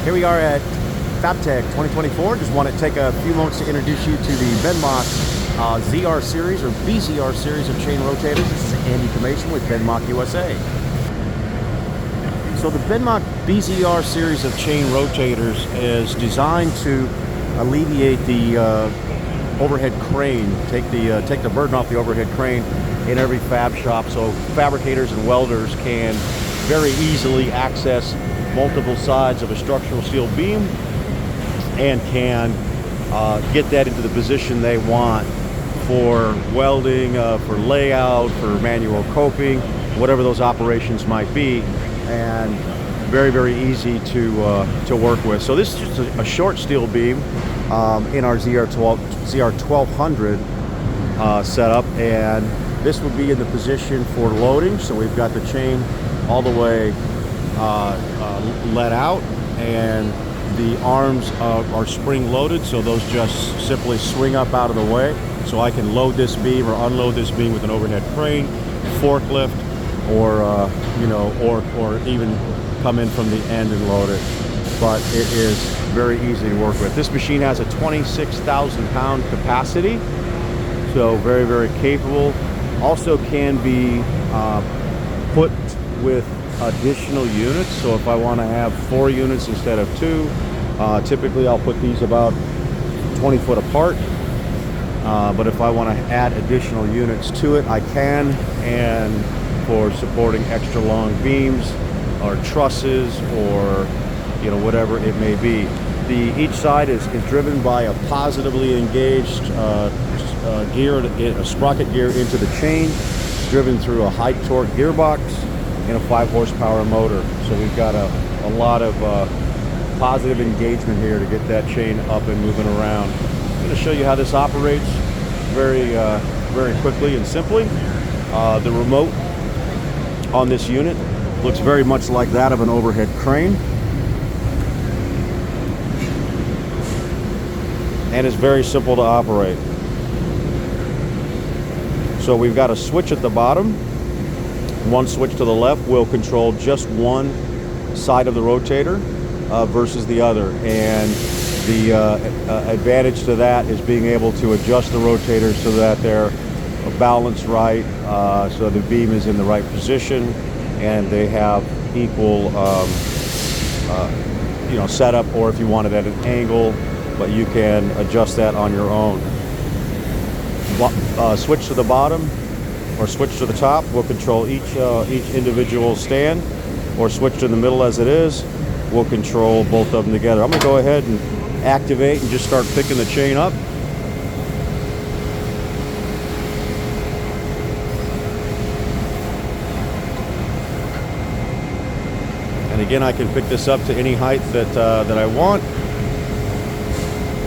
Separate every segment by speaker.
Speaker 1: Here we are at FabTech 2024. Just want to take a few moments to introduce you to the Bendmak ZR series or BZR series of chain rotators. This is Andy Kamation with Bendmak USA. So the Bendmak BZR series of chain rotators is designed to alleviate the overhead crane, take the burden off the overhead crane in every fab shop, so fabricators and welders can very easily access multiple sides of a structural steel beam and can get that into the position they want for welding, for layout, for manual coping, whatever those operations might be, and very, very easy to work with. So this is just a short steel beam in our ZR1200 setup, and this would be in the position for loading. So we've got the chain all the way let out, and the arms are spring loaded, so those just simply swing up out of the way, so I can load this beam or unload this beam with an overhead crane, forklift, or or even come in from the end and load it. But it is very easy to work with. This machine has a 26,000 pound capacity, so very, very capable. Also can be put with additional units, so if I want to have 4 units instead of 2, typically I'll put these about 20 foot apart, but if I want to add additional units to it, I can, and for supporting extra long beams or trusses or whatever it may be. Each side is driven by a positively engaged gear, a sprocket gear into the chain, driven through a high torque gearbox and a 5 horsepower motor. So we've got a lot of positive engagement here to get that chain up and moving around. I'm going to show you how this operates very quickly and simply. The remote on this unit looks very much like that of an overhead crane, and is very simple to operate. So we've got a switch at the bottom. One switch to the left will control just one side of the rotator versus the other, and the advantage to that is being able to adjust the rotators so that they're balanced right, so the beam is in the right position and they have equal setup, or if you want it at an angle, but you can adjust that on your own. Switch to the bottom or switch to the top will control each individual stand, or switch to the middle as it is will control both of them together. I'm going to go ahead and activate and just start picking the chain up. And again, I can pick this up to any height that I want,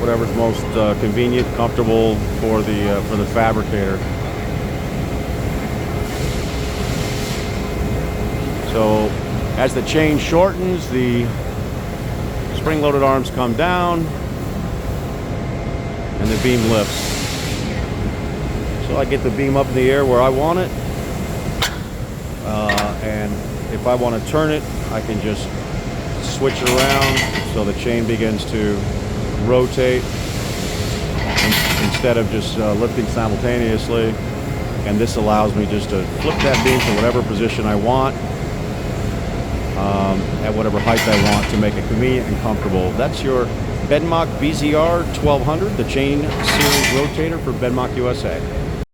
Speaker 1: whatever's most convenient, comfortable for the fabricator. So as the chain shortens, the spring-loaded arms come down and the beam lifts. So I get the beam up in the air where I want it, and if I want to turn it, I can just switch it around so the chain begins to rotate instead of just lifting simultaneously. And this allows me just to flip that beam to whatever position I want, at whatever height I want, to make it convenient and comfortable. That's your Bendmak BZR 1200, the chain series rotator for Bendmak USA.